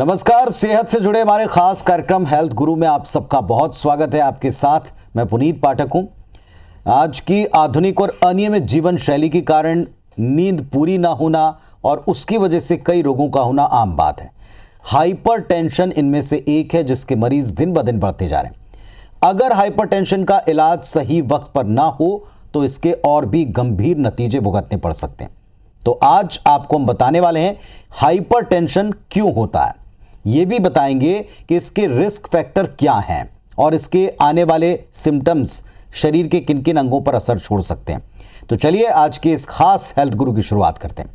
नमस्कार। सेहत से जुड़े हमारे खास कार्यक्रम हेल्थ गुरु में आप सबका बहुत स्वागत है। आपके साथ मैं पुनीत पाठक हूं। आज की आधुनिक और अनियमित जीवन शैली के कारण नींद पूरी ना होना और उसकी वजह से कई रोगों का होना आम बात है। हाइपरटेंशन इनमें से एक है जिसके मरीज दिन ब दिन बढ़ते जा रहे हैं। अगर हाइपरटेंशन का इलाज सही वक्त पर ना हो तो इसके और भी गंभीर नतीजे भुगतने पड़ सकते हैं। तो आज आपको हम बताने वाले हैं हाइपरटेंशन क्यों होता है, ये भी बताएंगे कि इसके रिस्क फैक्टर क्या हैं और इसके आने वाले सिम्टम्स शरीर के किन किन अंगों पर असर छोड़ सकते हैं। तो चलिए आज के इस खास हेल्थ गुरु की शुरुआत करते हैं।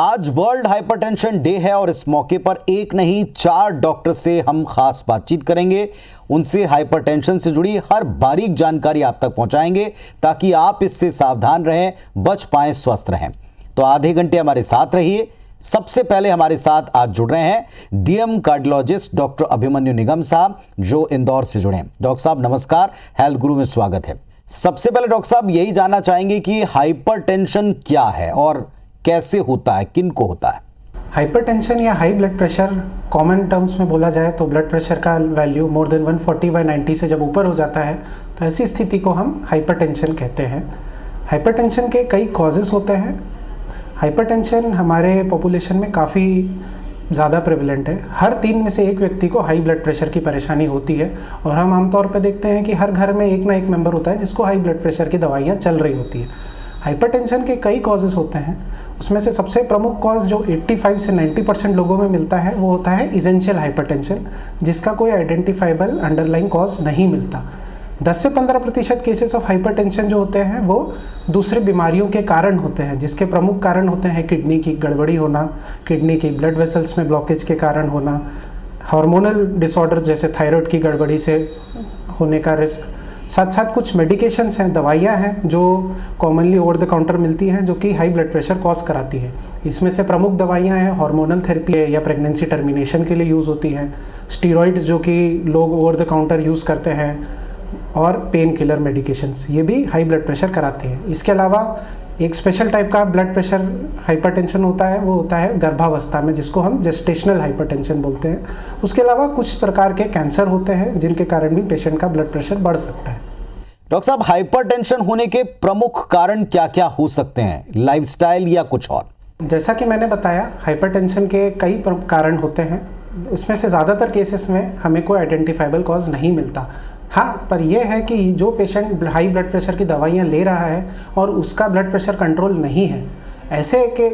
आज वर्ल्ड हाइपरटेंशन डे है और इस मौके पर एक नहीं 4 डॉक्टर से हम खास बातचीत करेंगे। उनसे हाइपरटेंशन से जुड़ी हर बारीक जानकारी आप तक पहुंचाएंगे ताकि आप इससे सावधान रहें, बच पाएं, स्वस्थ रहें। तो आधे घंटे हमारे साथ रहिए। सबसे पहले हमारे साथ आज जुड़ रहे हैं डीएम कार्डियोलॉजिस्ट डॉक्टर अभिमन्यु निगम साहब, जो इंदौर से जुड़े हैं। डॉक्टर साहब नमस्कार, हेल्थ गुरु में स्वागत है। सबसे पहले डॉक्टर साहब यही जानना चाहेंगे कि हाइपरटेंशन क्या है और कैसे होता है, किन को होता है? हाइपरटेंशन या high blood pressure common terms में बोला जाए तो ब्लड प्रेशर का वैल्यू मोर देन 140/90 से जब ऊपर हो जाता है तो ऐसी स्थिति को हम हाइपरटेंशन कहते हैं। हाइपरटेंशन के कई कॉजेस होते हैं। हाइपरटेंशन हमारे पॉपुलेशन में काफ़ी ज़्यादा प्रेवलेंट है। हर 3 में से एक व्यक्ति को हाई ब्लड प्रेशर की परेशानी होती है और हम आमतौर पर देखते हैं कि हर घर में एक ना एक मेंबर होता है जिसको हाई ब्लड प्रेशर की दवाइयाँ चल रही होती है। हाइपरटेंशन के कई कॉजेस होते हैं। उसमें से सबसे प्रमुख कॉज जो 85 से 90% लोगों में मिलता है वो होता है इसेंशियल हाइपरटेंशन, जिसका कोई आइडेंटिफाइबल अंडरलाइंग कॉज नहीं मिलता। 10 से 15% केसेस ऑफ हाइपरटेंशन जो होते हैं वो दूसरी बीमारियों के कारण होते हैं, जिसके प्रमुख कारण होते हैं किडनी की गड़बड़ी होना, किडनी की ब्लड वेसल्स में ब्लॉकेज के कारण होना, हार्मोनल डिसऑर्डर जैसे थायराइड की गड़बड़ी से होने का रिस्क, साथ साथ कुछ मेडिकेशंस हैं, दवाइयाँ हैं जो कॉमनली ओवर द काउंटर मिलती हैं जो कि हाई ब्लड प्रेशर कॉज कराती है। इसमें से प्रमुख दवाइयाँ हैं हार्मोनल थेरेपी है या प्रेगनेंसी टर्मिनेशन के लिए यूज़ होती हैं, स्टीरॉइड्स जो कि लोग ओवर द काउंटर यूज़ करते हैं, और पेन किलर मेडिकेशंस, ये भी हाई ब्लड प्रेशर कराते हैं। इसके अलावा एक स्पेशल टाइप का ब्लड प्रेशर हाइपरटेंशन होता है, वो होता है गर्भावस्था में, जिसको हम जेस्टेशनल हाइपरटेंशन बोलते हैं। उसके अलावा कुछ प्रकार के कैंसर होते हैं जिनके कारण भी पेशेंट का ब्लड प्रेशर बढ़ सकता है। डॉक्टर साहब, हाइपरटेंशन होने के प्रमुख कारण क्या-क्या हो सकते हैं, लाइफस्टाइल या कुछ और? जैसा कि मैंने बताया, हाइपरटेंशन के कई कारण होते हैं। उसमें से ज़्यादातर केसेस में हमें कोई आइडेंटिफाइबल कॉज नहीं मिलता। हाँ, पर यह है कि जो पेशेंट हाई ब्लड प्रेशर की दवाइयाँ ले रहा है और उसका ब्लड प्रेशर कंट्रोल नहीं है, ऐसे के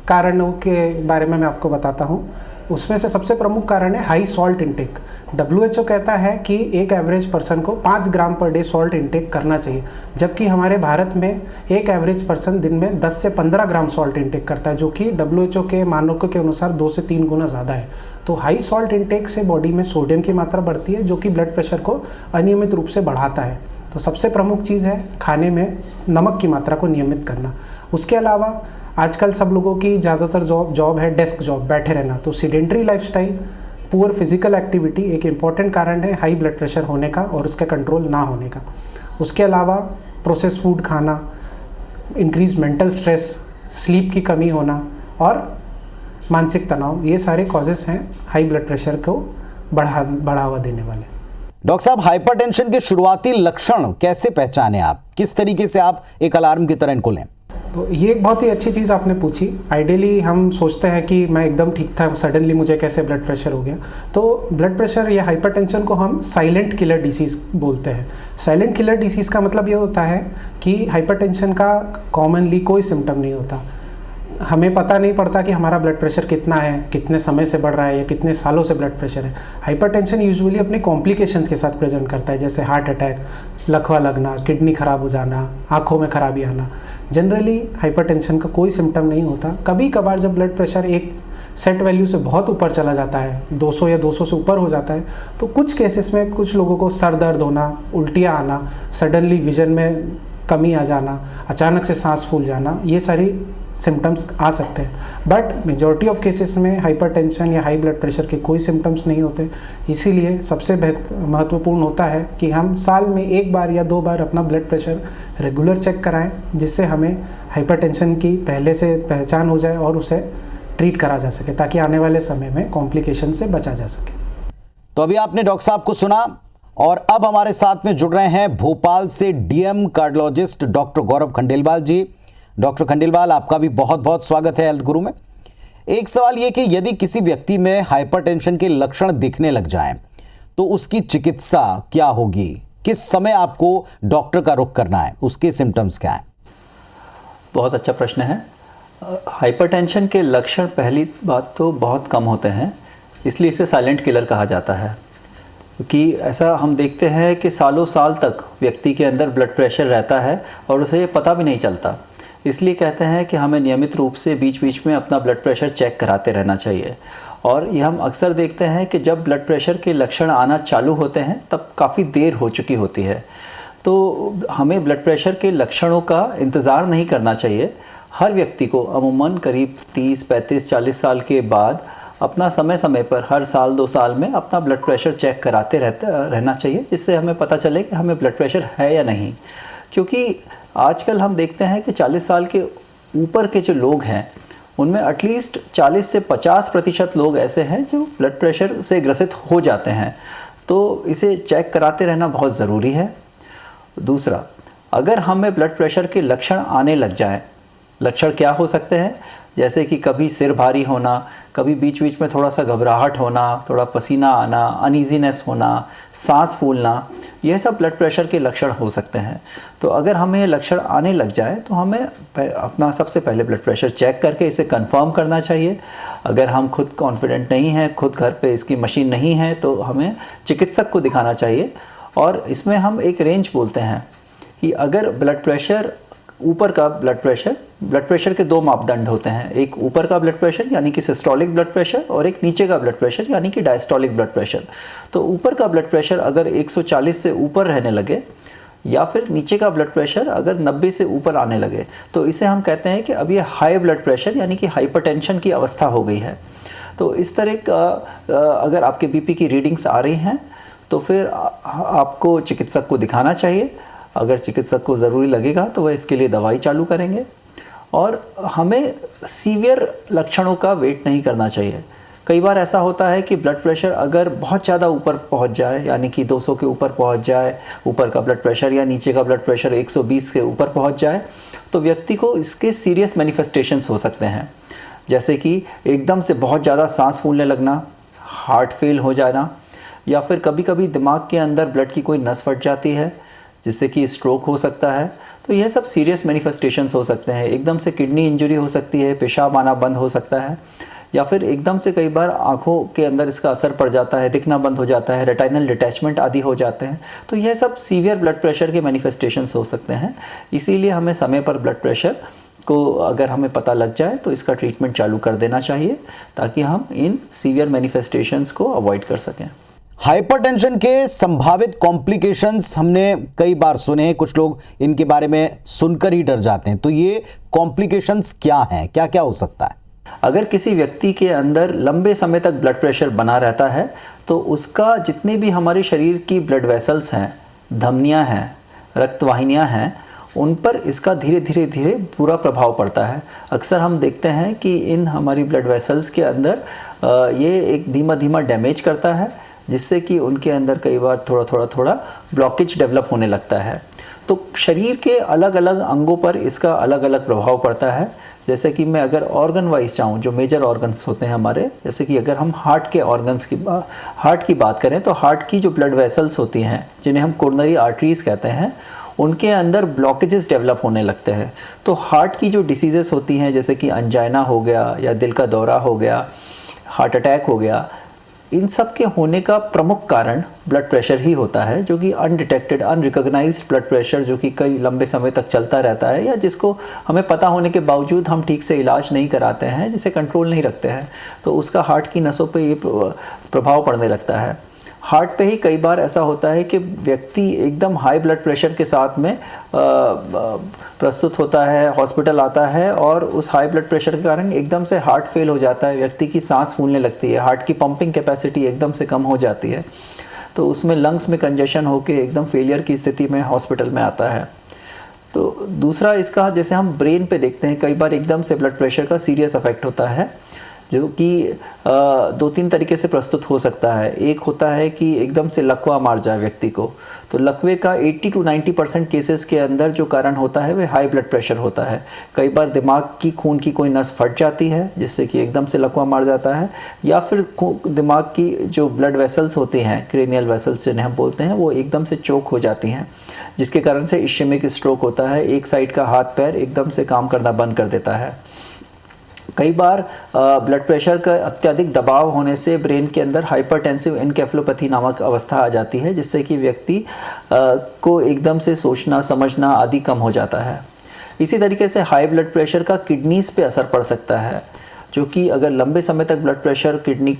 कारणों के बारे में मैं आपको बताता हूँ। उसमें से सबसे प्रमुख कारण है हाई सॉल्ट इंटेक। WHO कहता है कि एक एवरेज पर्सन को 5 ग्राम पर डे सॉल्ट इंटेक करना चाहिए, जबकि हमारे भारत में एक एवरेज पर्सन दिन में 10 से 15 ग्राम सॉल्ट इंटेक करता है, जो कि WHO के मानकों के अनुसार 2 से 3 गुना ज़्यादा है। तो हाई सॉल्ट इंटेक से बॉडी में सोडियम की मात्रा बढ़ती है जो कि ब्लड प्रेशर को अनियमित रूप से बढ़ाता है। तो सबसे प्रमुख चीज़ है खाने में नमक की मात्रा को नियमित करना। उसके अलावा आजकल सब लोगों की ज़्यादातर जॉब है डेस्क जॉब, बैठे रहना, तो sedentary lifestyle, poor physical activity एक इम्पॉर्टेंट कारण है हाई ब्लड प्रेशर होने का और उसका कंट्रोल ना होने का। उसके अलावा प्रोसेस फूड खाना, इंक्रीज मेंटल स्ट्रेस, स्लीप की कमी होना और मानसिक तनाव, ये सारे कॉजेस हैं हाई ब्लड प्रेशर को बढ़ावा देने वाले। डॉक्टर साहब, हाइपरटेंशन के शुरुआती लक्षण कैसे पहचाने आप, किस तरीके से आप एक अलार्म की तरह इनको लें? तो ये एक बहुत ही अच्छी चीज़ आपने पूछी। आइडियली हम सोचते हैं कि मैं एकदम ठीक था, सडनली मुझे कैसे ब्लड प्रेशर हो गया। तो ब्लड प्रेशर या हाइपरटेंशन को हम साइलेंट किलर डिसीज़ बोलते हैं। साइलेंट किलर डिसीज़ का मतलब ये होता है कि हाइपरटेंशन का कॉमनली कोई सिम्टम नहीं होता। हमें पता नहीं पड़ता कि हमारा ब्लड प्रेशर कितना है, कितने समय से बढ़ रहा है या कितने सालों से ब्लड प्रेशर है। हाइपरटेंशन यूजुअली अपने कॉम्प्लिकेशंस के साथ प्रेजेंट करता है, जैसे हार्ट अटैक, लकवा लगना, किडनी खराब हो जाना, आँखों में खराबी आना। जनरली हाइपरटेंशन का कोई सिम्टम नहीं होता। कभी कभार जब ब्लड प्रेशर एक सेट वैल्यू से बहुत ऊपर चला जाता है, 200 या 200 से ऊपर हो जाता है, तो कुछ केसेस में कुछ लोगों को सर दर्द होना, उल्टियाँ आना, सडनली विजन में कमी आ जाना, अचानक से सांस फूल जाना, ये सारी सिम्टम्स आ सकते हैं। बट मेजॉरिटी ऑफ केसेस में हाइपरटेंशन या हाई ब्लड प्रेशर के कोई सिम्टम्स नहीं होते। इसीलिए सबसे महत्वपूर्ण होता है कि हम साल में 1 बार या 2 बार अपना ब्लड प्रेशर रेगुलर चेक कराएं, जिससे हमें हाइपरटेंशन की पहले से पहचान हो जाए और उसे ट्रीट करा जा सके, ताकि आने वाले समय में कॉम्प्लिकेशन से बचा जा सके। तो अभी आपने डॉक्टर साहब को सुना और अब हमारे साथ में जुड़ रहे हैं भोपाल से डीएम कार्डियोलॉजिस्ट डॉक्टर गौरव खंडेलवाल जी। डॉक्टर खंडेलवाल, आपका भी बहुत बहुत स्वागत है हेल्थ गुरु में। एक सवाल ये कि यदि किसी व्यक्ति में हाइपरटेंशन के लक्षण दिखने लग जाएं, तो उसकी चिकित्सा क्या होगी? किस समय आपको डॉक्टर का रुख करना है? उसके सिम्टम्स क्या हैं? बहुत अच्छा प्रश्न है। हाइपरटेंशन के लक्षण पहली बात तो बहुत कम होते हैं, इसलिए इसे साइलेंट किलर कहा जाता है। क्योंकि ऐसा हम देखते हैं कि सालों साल तक व्यक्ति के अंदर ब्लड प्रेशर रहता है और उसे ये पता भी नहीं चलता। इसलिए कहते हैं कि हमें नियमित रूप से बीच बीच में अपना ब्लड प्रेशर चेक कराते रहना चाहिए। और ये हम अक्सर देखते हैं कि जब ब्लड प्रेशर के लक्षण आना चालू होते हैं तब काफ़ी देर हो चुकी होती है। तो हमें ब्लड प्रेशर के लक्षणों का इंतज़ार नहीं करना चाहिए। हर व्यक्ति को अमूमन करीब 30, 35, 40 साल के बाद अपना समय समय पर हर साल 2 साल में अपना ब्लड प्रेशर चेक कराते रहना चाहिए, जिससे हमें पता चले कि हमें ब्लड प्रेशर है या नहीं। क्योंकि आजकल हम देखते हैं कि 40 साल के ऊपर के जो लोग हैं उनमें एटलीस्ट 40 से 50% लोग ऐसे हैं जो ब्लड प्रेशर से ग्रसित हो जाते हैं। तो इसे चेक कराते रहना बहुत ज़रूरी है। दूसरा, अगर हमें ब्लड प्रेशर के लक्षण आने लग जाएं, लक्षण क्या हो सकते हैं? जैसे कि कभी सिर भारी होना, कभी बीच बीच में थोड़ा सा घबराहट होना, थोड़ा पसीना आना, अनईजीनेस होना, सांस फूलना, यह सब ब्लड प्रेशर के लक्षण हो सकते हैं। तो अगर हमें ये लक्षण आने लग जाए तो हमें अपना सबसे पहले ब्लड प्रेशर चेक करके इसे कंफर्म करना चाहिए। अगर हम खुद कॉन्फिडेंट नहीं हैं, खुद घर पे इसकी मशीन नहीं है, तो हमें चिकित्सक को दिखाना चाहिए। और इसमें हम एक रेंज बोलते हैं कि अगर ब्लड प्रेशर ऊपर का ब्लड प्रेशर के 2 मापदंड होते हैं। एक ऊपर का ब्लड प्रेशर यानी कि सिस्टोलिक ब्लड प्रेशर, और एक नीचे का ब्लड प्रेशर यानी कि डायस्टोलिक ब्लड प्रेशर। तो ऊपर का ब्लड प्रेशर अगर 140 से ऊपर रहने लगे या फिर नीचे का ब्लड प्रेशर अगर 90 से ऊपर आने लगे, तो इसे हम कहते हैं कि अब ये हाई ब्लड प्रेशर यानी कि हाइपरटेंशन की अवस्था हो गई है। तो इस तरह का अगर आपके बीपी की रीडिंग्स आ रही हैं तो फिर आपको चिकित्सक को दिखाना चाहिए। अगर चिकित्सक को ज़रूरी लगेगा तो वह इसके लिए दवाई चालू करेंगे। और हमें सीवियर लक्षणों का वेट नहीं करना चाहिए। कई बार ऐसा होता है कि ब्लड प्रेशर अगर बहुत ज़्यादा ऊपर पहुंच जाए, यानी कि 200 के ऊपर पहुंच जाए ऊपर का ब्लड प्रेशर, या नीचे का ब्लड प्रेशर 120 के ऊपर पहुंच जाए, तो व्यक्ति को इसके सीरियस मैनिफेस्टेशंस हो सकते हैं। जैसे कि एकदम से बहुत ज़्यादा सांस फूलने लगना, हार्ट फेल हो जाना, या फिर कभी कभी दिमाग के अंदर ब्लड की कोई नस फट जाती है जिससे कि स्ट्रोक हो सकता है। तो यह सब सीरियस मैनिफेस्टेशंस हो सकते हैं। एकदम से किडनी इंजरी हो सकती है, पेशाब आना बंद हो सकता है, या फिर एकदम से कई बार आँखों के अंदर इसका असर पड़ जाता है, दिखना बंद हो जाता है, रेटिनल डिटैचमेंट आदि हो जाते हैं। तो यह सब सीवियर ब्लड प्रेशर के मैनिफेस्टेशंस हो सकते हैं। इसीलिए हमें समय पर ब्लड प्रेशर को अगर हमें पता लग जाए तो इसका ट्रीटमेंट चालू कर देना चाहिए, ताकि हम इन सीवियर मैनिफेस्टेशंस को अवॉइड कर सकें। हाइपरटेंशन के संभावित कॉम्प्लिकेशंस हमने कई बार सुने हैं, कुछ लोग इनके बारे में सुनकर ही डर जाते हैं। तो ये कॉम्प्लिकेशंस क्या हैं, क्या क्या हो सकता है? अगर किसी व्यक्ति के अंदर लंबे समय तक ब्लड प्रेशर बना रहता है तो उसका जितने भी हमारे शरीर की ब्लड वेसल्स हैं, धमनियां हैं, रक्तवाहिनियां हैं, उन पर इसका धीरे धीरे धीरे बुरा प्रभाव पड़ता है। अक्सर हम देखते हैं कि इन हमारी ब्लड वेसल्स के अंदर ये एक धीमा धीमा डैमेज करता है, जिससे कि उनके अंदर कई बार थोड़ा ब्लॉकेज डेवलप होने लगता है। तो शरीर के अलग अलग अंगों पर इसका अलग अलग प्रभाव पड़ता है। जैसे कि मैं अगर ऑर्गन वाइज चाहूँ, जो मेजर ऑर्गन्स होते हैं हमारे, जैसे कि अगर हम हार्ट की बात करें तो हार्ट की जो ब्लड वेसल्स होती हैं, जिन्हें हम कोरोनरी आर्टरीज कहते हैं, उनके अंदर ब्लॉकेजेस डेवलप होने लगते हैं। तो हार्ट की जो डिसीज़ेस होती हैं, जैसे कि अंजाइना हो गया या दिल का दौरा हो गया, हार्ट अटैक हो गया, इन सब के होने का प्रमुख कारण ब्लड प्रेशर ही होता है, जो कि अनडिटेक्टेड, अनरिकॉग्नाइज्ड ब्लड प्रेशर, जो कि कई लंबे समय तक चलता रहता है, या जिसको हमें पता होने के बावजूद हम ठीक से इलाज नहीं कराते हैं, जिसे कंट्रोल नहीं रखते हैं, तो उसका हार्ट की नसों पे ये प्रभाव पड़ने लगता है। हार्ट पे ही कई बार ऐसा होता है कि व्यक्ति एकदम हाई ब्लड प्रेशर के साथ में प्रस्तुत होता है, हॉस्पिटल आता है और उस हाई ब्लड प्रेशर के कारण एकदम से हार्ट फेल हो जाता है, व्यक्ति की सांस फूलने लगती है, हार्ट की पंपिंग कैपेसिटी एकदम से कम हो जाती है, तो उसमें लंग्स में कंजेशन होकर एकदम फेलियर की स्थिति में हॉस्पिटल में आता है। तो दूसरा इसका, जैसे हम ब्रेन पे देखते हैं, कई बार एकदम से ब्लड प्रेशर का सीरियस इफेक्ट होता है, जो कि 2-3 तरीके से प्रस्तुत हो सकता है। एक होता है कि एकदम से लकवा मार जाए व्यक्ति को, तो लकवे का 80 to 90% केसेस के अंदर जो कारण होता है वह हाई ब्लड प्रेशर होता है। कई बार दिमाग की खून की कोई नस फट जाती है जिससे कि एकदम से लकवा मार जाता है, या फिर दिमाग की जो ब्लड वेसल्स होती हैं, क्रेनियल वेसल्स जिन्हें हम बोलते हैं, वो एकदम से चोक हो जाती हैं, जिसके कारण से इश्केमिक स्ट्रोक होता है, एक साइड का हाथ पैर एकदम से काम करना बंद कर देता है। कई बार ब्लड प्रेशर का अत्यधिक दबाव होने से ब्रेन के अंदर हाइपरटेंसिव एन्केफेलोपैथी नामक अवस्था आ जाती है, जिससे कि व्यक्ति को एकदम से सोचना समझना आदि कम हो जाता है। इसी तरीके से हाई ब्लड प्रेशर का किडनीज पे असर पड़ सकता है, जो कि अगर लंबे समय तक ब्लड प्रेशर किडनी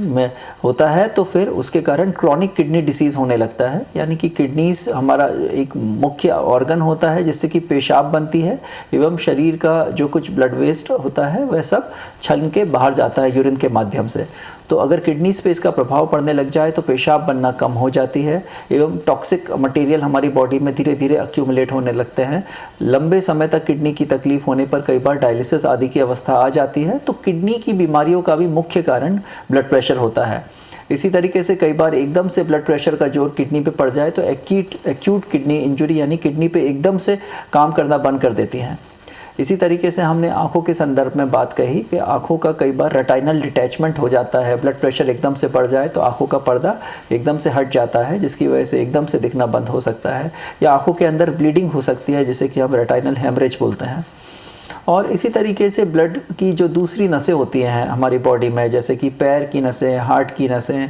में होता है तो फिर उसके कारण क्रॉनिक किडनी डिसीज़ होने लगता है। यानी कि किडनीज हमारा एक मुख्य ऑर्गन होता है जिससे कि पेशाब बनती है एवं शरीर का जो कुछ ब्लड वेस्ट होता है वह सब छन के बाहर जाता है यूरिन के माध्यम से। तो अगर किडनीज पे इसका प्रभाव पड़ने लग जाए तो पेशाब बनना कम हो जाती है एवं टॉक्सिक मटेरियल हमारी बॉडी में धीरे धीरे एक्यूमुलेट होने लगते हैं। लंबे समय तक किडनी की तकलीफ होने पर कई बार डायलिसिस आदि की अवस्था आ जाती है। तो किडनी की बीमारियों का भी मुख्य कारण ब्लड प्रेशर होता है। इसी तरीके से कई बार एकदम से ब्लड प्रेशर का जोर किडनी पे पड़ जाए तो एक्यूट किडनी इंजरी यानी किडनी पे एकदम से काम करना बंद कर देती हैं। इसी तरीके से हमने आँखों के संदर्भ में बात कही कि आँखों का कई बार रेटाइनल डिटैचमेंट हो जाता है, ब्लड प्रेशर एकदम से बढ़ जाए तो आँखों का पर्दा एकदम से हट जाता है, जिसकी वजह से एकदम से दिखना बंद हो सकता है, या आँखों के अंदर ब्लीडिंग हो सकती है जिसे कि हम रेटाइनल हेमरेज बोलते हैं। और इसी तरीके से ब्लड की जो दूसरी नसें होती हैं हमारी बॉडी में, जैसे कि पैर की नसें, हार्ट की नसें,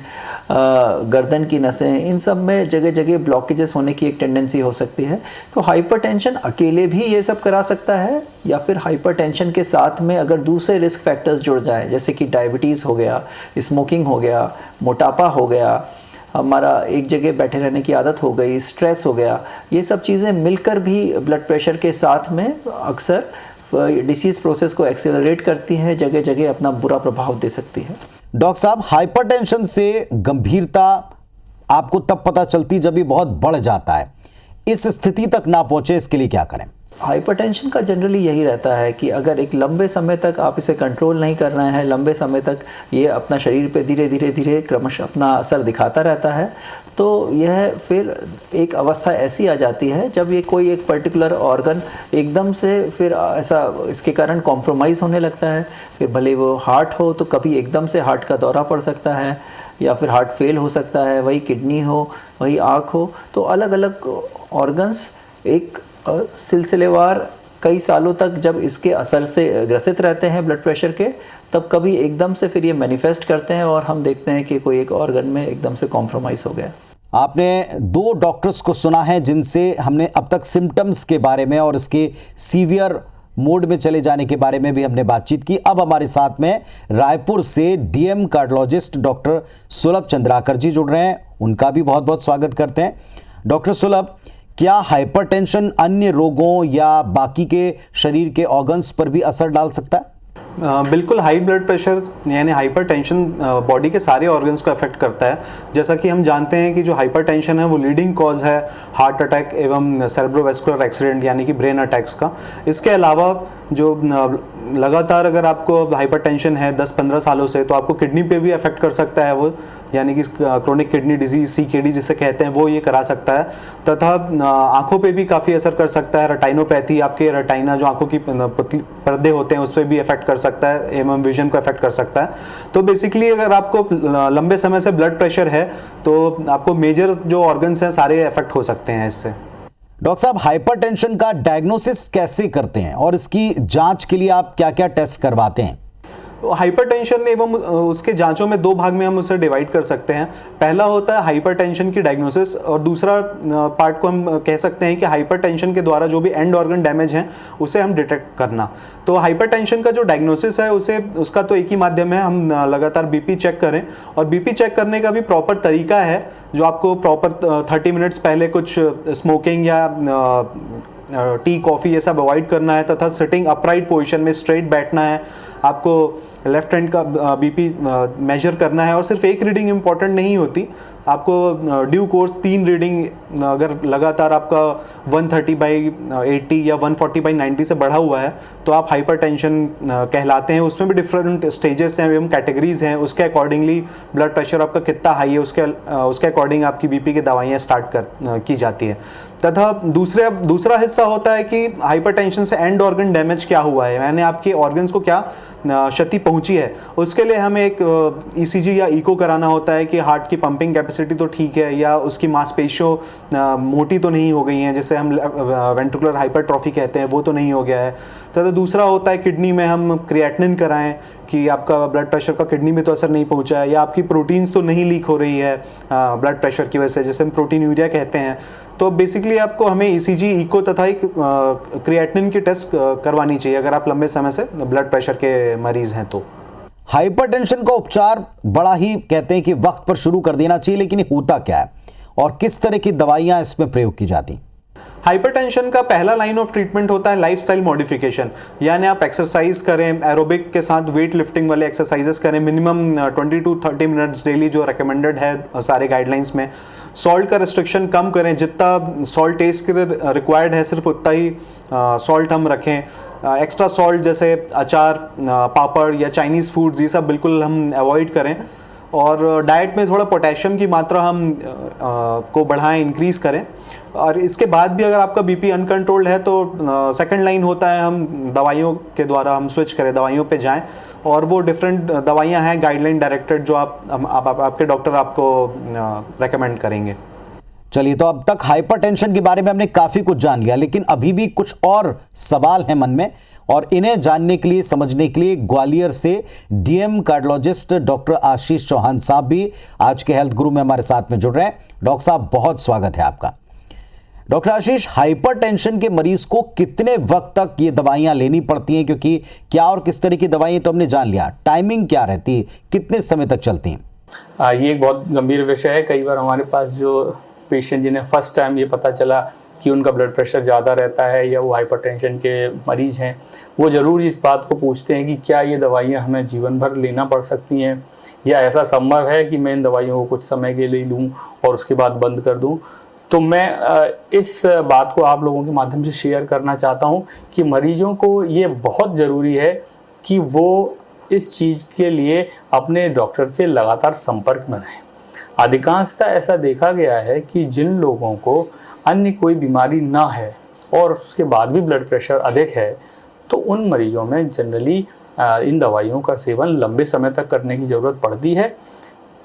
गर्दन की नसें, इन सब में जगह जगह ब्लॉकेजेस होने की एक टेंडेंसी हो सकती है। तो हाइपरटेंशन अकेले भी ये सब करा सकता है, या फिर हाइपरटेंशन के साथ में अगर दूसरे रिस्क फैक्टर्स जुड़ जाए, जैसे कि डायबिटीज़ हो गया, स्मोकिंग हो गया, मोटापा हो गया, हमारा एक जगह बैठे रहने की आदत हो गई, स्ट्रेस हो गया, ये सब चीज़ें मिलकर भी ब्लड प्रेशर के साथ में अक्सर डिसीज़ प्रोसेस को एक्सेलरेट करती हैं, जगह जगह अपना बुरा प्रभाव दे सकती है। डॉक्टर साहब, हाइपरटेंशन से गंभीरता आपको तब पता चलती जब ये बहुत बढ़ जाता है, इस स्थिति तक ना पहुंचे इसके लिए क्या करें? हाइपरटेंशन का जनरली यही रहता है कि अगर एक लंबे समय तक आप इसे कंट्रोल नहीं कर रहे हैं, लंबे समय तक ये अपना शरीर पे धीरे धीरे क्रमशः अपना असर दिखाता रहता है, तो यह फिर एक अवस्था ऐसी आ जाती है जब ये कोई एक पर्टिकुलर ऑर्गन एकदम से फिर ऐसा इसके कारण कॉम्प्रोमाइज़ होने लगता है। फिर भले वो हार्ट हो तो कभी एकदम से हार्ट का दौरा पड़ सकता है, या फिर हार्ट फेल हो सकता है, वही किडनी हो, वही आँख हो, तो अलग अलग ऑर्गन्स एक सिलसिलेवार कई सालों तक जब इसके असर से ग्रसित रहते हैं ब्लड प्रेशर के, तब कभी एकदम से फिर ये मैनिफेस्ट करते हैं और हम देखते हैं कि कोई एक ऑर्गन में एकदम से कॉम्प्रोमाइज़ हो गया। आपने 2 डॉक्टर्स को सुना है जिनसे हमने अब तक सिम्टम्स के बारे में और इसके सीवियर मोड में चले जाने के बारे में भी हमने बातचीत की। अब हमारे साथ में रायपुर से डीएम कार्डियोलॉजिस्ट डॉक्टर सुलभ चंद्राकर जी जुड़ रहे हैं, उनका भी बहुत बहुत स्वागत करते हैं। डॉक्टर सुलभ, क्या हाइपरटेंशन अन्य रोगों या बाकी के शरीर के ऑर्गन्स पर भी असर डाल सकता है? बिल्कुल, हाई ब्लड प्रेशर यानी हाइपरटेंशन बॉडी के सारे ऑर्गन्स को अफेक्ट करता है। जैसा कि हम जानते हैं कि जो हाइपरटेंशन है वो लीडिंग कॉज है हार्ट अटैक एवं सेरेब्रोवास्कुलर एक्सीडेंट यानी कि ब्रेन अटैक्स का। इसके अलावा जो लगातार अगर आपको हाइपरटेंशन है 10-15 सालों से, तो आपको किडनी पे भी अफेक्ट कर सकता है वो, यानी कि क्रोनिक किडनी डिजीज CKD जिसे कहते हैं, वो ये करा सकता है। तथा आंखों पे भी काफ़ी असर कर सकता है। रेटाइनोपैथी, आपके रेटाइना जो आंखों की पर्दे होते हैं उस पर भी अफेक्ट कर सकता है एवं विजन को अफेक्ट कर सकता है। तो बेसिकली अगर आपको लंबे समय से ब्लड प्रेशर है तो आपको मेजर जो ऑर्गन्स हैं सारे अफेक्ट हो सकते हैं इससे। डॉक्टर साहब, हाइपरटेंशन का डायग्नोसिस कैसे करते हैं और इसकी जांच के लिए आप क्या क्या टेस्ट करवाते हैं? हाइपरटेंशन एवं उसके जांचों में दो भाग में हम उसे डिवाइड कर सकते हैं। पहला होता है हाइपरटेंशन की डायग्नोसिस, और दूसरा पार्ट को हम कह सकते हैं कि हाइपरटेंशन के द्वारा जो भी एंड ऑर्गन डैमेज है उसे हम डिटेक्ट करना। तो हाइपरटेंशन का जो डायग्नोसिस है उसका तो एक ही माध्यम है, हम लगातार बीपी चेक करें। और बीपी चेक करने का भी प्रॉपर तरीका है, जो आपको प्रॉपर 30 मिनट्स पहले कुछ स्मोकिंग या टी कॉफ़ी ये सब अवॉइड करना है, तथा सिटिंग अपराइट पोजीशन में स्ट्रेट बैठना है। आपको लेफ्ट हैंड का बीपी मेजर करना है, और सिर्फ एक रीडिंग इंपॉर्टेंट नहीं होती, आपको ड्यू कोर्स 3 रीडिंग अगर लगातार आपका 130/80 या 140/90 से बढ़ा हुआ है तो आप हाइपरटेंशन कहलाते हैं। उसमें भी डिफरेंट स्टेजेस हैं एवं कैटेगरीज हैं, उसके अकॉर्डिंगली ब्लड प्रेशर आपका कितना हाई है उसके अकॉर्डिंग आपकी बीपी की दवाइयाँ स्टार्ट की जाती है। तथा दूसरा हिस्सा होता है कि हाइपरटेंशन से एंड ऑर्गन डैमेज क्या हुआ है, यानी आपके ऑर्गन्स को क्या क्षति पहुंची है। उसके लिए हमें एक ईसीजी या इको कराना होता है कि हार्ट की पंपिंग कैपेसिटी तो ठीक है, या उसकी मांसपेशियों मोटी तो नहीं हो गई हैं, जिसे हम वेंट्रिकुलर हाइपरट्रॉफी कहते हैं, वो तो नहीं हो गया है। तथा दूसरा होता है किडनी में हम क्रिएटिनिन कराएं कि आपका ब्लड प्रेशर का किडनी में तो असर नहीं पहुंचा है, या आपकी प्रोटीन्स तो नहीं लीक हो रही है ब्लड प्रेशर की वजह से, जिसे हम प्रोटीनूरिया कहते हैं। तो बेसिकली आपको हमें ईसीजी, इको तथा एक क्रिएटिनिन की टेस्ट करवानी चाहिए अगर आप लंबे समय से ब्लड प्रेशर के मरीज हैं तो। हाइपरटेंशन का उपचार बड़ा ही कहते हैं कि वक्त पर शुरू कर देना चाहिए, लेकिन ये होता क्या है और किस तरह की दवाइयां इसमें प्रयोग की जाती? हाइपरटेंशन का पहला लाइन ऑफ ट्रीटमेंट होता है लाइफस्टाइल मॉडिफिकेशन, यानी आप एक्सरसाइज करें, एरोबिक के साथ वेट लिफ्टिंग वाले एक्सरसाइजेस करें, मिनिमम 20 to 30 मिनट्स डेली जो रिकमेंडेड है सारे गाइडलाइंस में। सॉल्ट का रिस्ट्रिक्शन कम करें, जितना सॉल्ट टेस्ट के लिए रिक्वायर्ड है सिर्फ उतना ही सॉल्ट हम रखें। एक्स्ट्रा सॉल्ट जैसे अचार, पापड़ या चाइनीज़ फूड्स, ये सब बिल्कुल हम अवॉइड करें। और डाइट में थोड़ा पोटेशियम की मात्रा हम को बढ़ाएं, इंक्रीज़ करें। और इसके बाद भी अगर आपका बीपी अनकंट्रोल्ड है तो सेकंड लाइन होता है हम दवाइयों के द्वारा हम स्विच करें, दवाइयों पे जाएं। और वो डिफरेंट दवाइयां हैं गाइडलाइन डायरेक्टेड, जो आपके डॉक्टर आपको रेकमेंड करेंगे। चलिए, तो अब तक हाइपरटेंशन के बारे में हमने काफी कुछ जान लिया, लेकिन अभी भी कुछ और सवाल हैं मन में, और इन्हें जानने के लिए, समझने के लिए ग्वालियर से DM cardiologist doctor Ashish Chauhan साहब भी आज के हेल्थ गुरु में हमारे साथ में जुड़ रहे हैं। डॉक्टर साहब, बहुत स्वागत है आपका। डॉक्टर आशीष, हाइपरटेंशन के मरीज को कितने वक्त तक ये दवाइयां लेनी पड़ती हैं, क्योंकि क्या और किस तरह की दवाइयां तो हमने जान लिया, टाइमिंग क्या रहती है, कितने समय तक चलती हैं? ये एक बहुत गंभीर विषय है। कई बार हमारे पास जो पेशेंट जिन्हें फर्स्ट टाइम ये पता चला कि उनका ब्लड प्रेशर ज़्यादा रहता है या वो हाइपरटेंशन के मरीज़ हैं, वो ज़रूर इस बात को पूछते हैं कि क्या ये दवाइयाँ हमें जीवन भर लेना पड़ सकती हैं, या ऐसा संभव है कि मैं इन दवाइयों को कुछ समय के लिए लूँ और उसके बाद बंद कर दूँ। तो मैं इस बात को आप लोगों के माध्यम से शेयर करना चाहता हूँ कि मरीजों को ये बहुत ज़रूरी है कि वो इस चीज़ के लिए अपने डॉक्टर से लगातार संपर्क में रहें। अधिकांशतः ऐसा देखा गया है कि जिन लोगों को अन्य कोई बीमारी ना है और उसके बाद भी ब्लड प्रेशर अधिक है, तो उन मरीजों में जनरली इन दवाइयों का सेवन लंबे समय तक करने की ज़रूरत पड़ती है।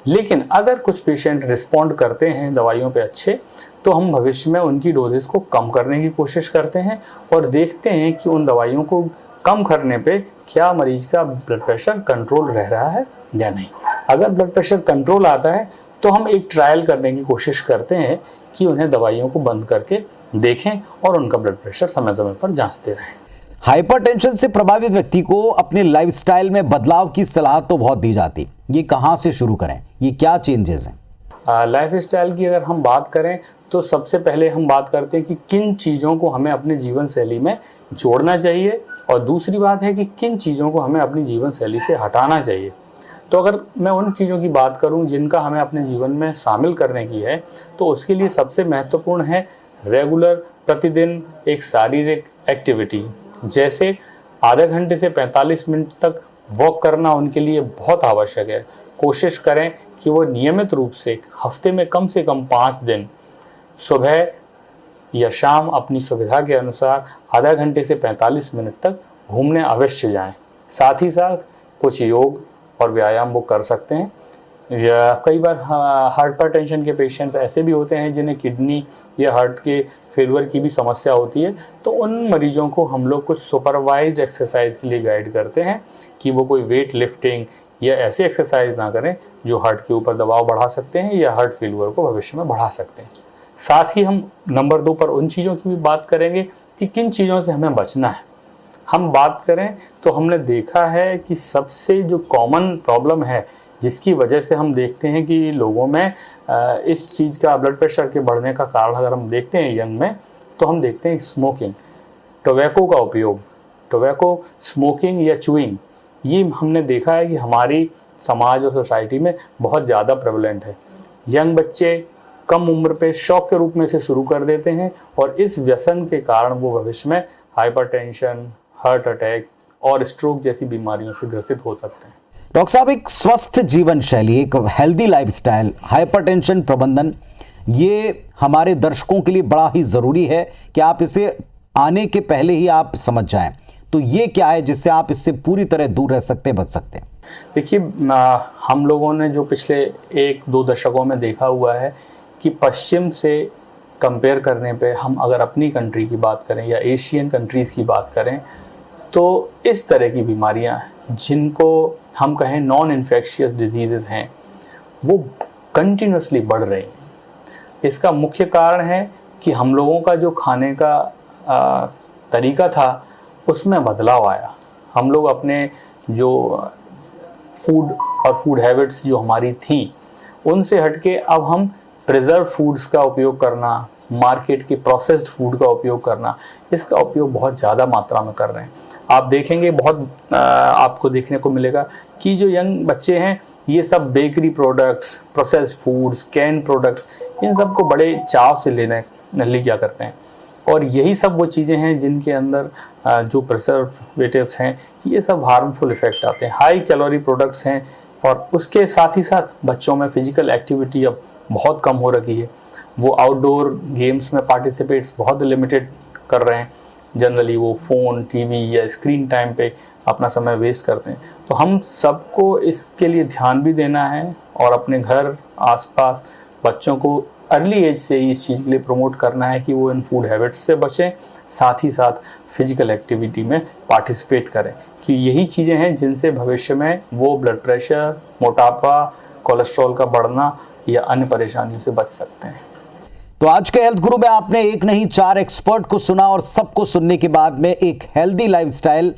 लेकिन अगर कुछ पेशेंट रिस्पॉन्ड करते हैं दवाइयों पे अच्छे, तो हम भविष्य में उनकी डोजेस को कम करने की कोशिश करते हैं और देखते हैं कि उन दवाइयों को कम करने पे क्या मरीज का ब्लड प्रेशर कंट्रोल रह रहा है या नहीं। अगर ब्लड प्रेशर कंट्रोल आता है तो हम एक ट्रायल करने की कोशिश करते हैं कि उन्हें दवाइयों को बंद करके देखें और उनका ब्लड प्रेशर समय समय पर जांचते रहें। हाइपरटेंशन से प्रभावित व्यक्ति को अपने लाइफस्टाइल में बदलाव की सलाह तो बहुत दी जाती, ये कहाँ से शुरू करें, ये क्या चेंजेस हैं? लाइफस्टाइल की अगर हम बात करें तो सबसे पहले हम बात करते हैं कि किन चीज़ों को हमें अपने जीवन शैली में जोड़ना चाहिए, और दूसरी बात है कि किन चीज़ों को हमें अपनी जीवन शैली से हटाना चाहिए। तो अगर मैं उन चीज़ों की बात करूं जिनका हमें अपने जीवन में शामिल करने की है, तो उसके लिए सबसे महत्वपूर्ण है रेगुलर प्रतिदिन एक शारीरिक एक्टिविटी, जैसे आधे घंटे से 45 मिनट तक वॉक करना उनके लिए बहुत आवश्यक है। कोशिश करें कि वो नियमित रूप से हफ्ते में कम से कम 5 दिन सुबह या शाम अपनी सुविधा के अनुसार आधा घंटे से 45 मिनट तक घूमने अवश्य जाएं। साथ ही साथ कुछ योग और व्यायाम वो कर सकते हैं। या कई बार हाइपरटेंशन के पेशेंट ऐसे भी होते हैं जिन्हें किडनी या हार्ट के फेलियर की भी समस्या होती है, तो उन मरीजों को हम लोग कुछ सुपरवाइज्ड एक्सरसाइज के लिए गाइड करते हैं कि वो कोई वेट लिफ्टिंग या ऐसे एक्सरसाइज ना करें जो हार्ट के ऊपर दबाव बढ़ा सकते हैं या हार्ट फेलियर को भविष्य में बढ़ा सकते हैं। साथ ही हम नंबर 2 पर उन चीज़ों की भी बात करेंगे कि किन चीज़ों से हमें बचना है। हम बात करें तो हमने देखा है कि सबसे जो कॉमन प्रॉब्लम है जिसकी वजह से हम देखते हैं कि लोगों में इस चीज़ का ब्लड प्रेशर के बढ़ने का कारण अगर हम देखते हैं यंग में, तो हम देखते हैं स्मोकिंग, टोबैको का उपयोग, टोबैको, स्मोकिंग या चूइंग, ये हमने देखा है कि हमारी समाज और सोसाइटी में बहुत ज़्यादा प्रेवलेंट है। यंग बच्चे कम उम्र पे शौक के रूप में से शुरू कर देते हैं और इस व्यसन के कारण वो भविष्य में हाइपरटेंशन, हार्ट अटैक और स्ट्रोक जैसी बीमारियों से ग्रसित हो सकते हैं। डॉक्टर साहब, एक स्वस्थ जीवन शैली, एक हेल्दी लाइफस्टाइल, हाइपरटेंशन प्रबंधन, ये हमारे दर्शकों के लिए बड़ा ही ज़रूरी है कि आप इसे आने के पहले ही आप समझ जाएं। तो ये क्या है जिससे आप इससे पूरी तरह दूर रह सकते हैं, बच सकते हैं? देखिए, हम लोगों ने जो पिछले 1-2 दशकों में देखा हुआ है कि पश्चिम से कंपेयर करने पे हम अगर अपनी कंट्री की बात करें या एशियन कंट्रीज़ की बात करें, तो इस तरह की बीमारियां जिनको हम कहें नॉन इन्फेक्शियस डिजीज़ हैं, वो कंटिन्यूसली बढ़ रही हैं। इसका मुख्य कारण है कि हम लोगों का जो खाने का तरीका था उसमें बदलाव आया। हम लोग अपने जो फूड और फूड हैबिट्स जो हमारी थी उनसे हटके अब हम प्रिजर्व फूड्स का उपयोग करना, मार्केट के प्रोसेस्ड फूड का उपयोग करना, इसका उपयोग बहुत ज़्यादा मात्रा में कर रहे हैं। आप देखेंगे बहुत आपको देखने को मिलेगा कि जो यंग बच्चे हैं ये सब bakery products, processed foods, can products, इन सब को बड़े चाव से लिया करते हैं। और यही सब वो चीज़ें हैं जिनके अंदर जो प्रिजर्वेटिव्स हैं ये सब हार्मफुल इफ़ेक्ट आते हैं। हाई कैलोरी प्रोडक्ट्स हैं और उसके साथ ही साथ बच्चों में फिजिकल एक्टिविटी अब बहुत कम हो रही है। वो आउटडोर गेम्स में पार्टिसिपेट्स बहुत लिमिटेड कर रहे हैं। जनरली वो फ़ोन, टीवी या स्क्रीन टाइम पे अपना समय वेस्ट करते हैं। तो हम सबको इसके लिए ध्यान भी देना है और अपने घर आसपास बच्चों को अर्ली एज से इस चीज़ के लिए प्रमोट करना है कि वो इन फूड हैबिट्स से बचें, साथ ही साथ फिजिकल एक्टिविटी में पार्टिसिपेट करें, कि यही चीज़ें हैं जिनसे भविष्य में वो ब्लड प्रेशर, मोटापा, कोलेस्ट्रॉल का बढ़ना या अन्य परेशानियों से बच सकते हैं। तो आज के हेल्थ गुरु में आपने एक नहीं 4 एक्सपर्ट को सुना और सबको सुनने के बाद में एक हेल्दी लाइफस्टाइल,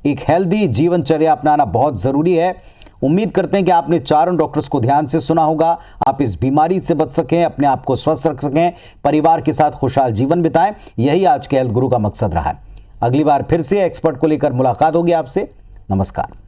एक हेल्दी जीवनचर्या अपनाना बहुत ज़रूरी है। उम्मीद करते हैं कि आपने चारों डॉक्टर्स को ध्यान से सुना होगा, आप इस बीमारी से बच सकें, अपने आप को स्वस्थ रख सकें, परिवार के साथ खुशहाल जीवन बिताएं। यही आज के हेल्थ गुरु का मकसद रहा है। अगली बार फिर से एक्सपर्ट को लेकर मुलाकात होगी आपसे। नमस्कार।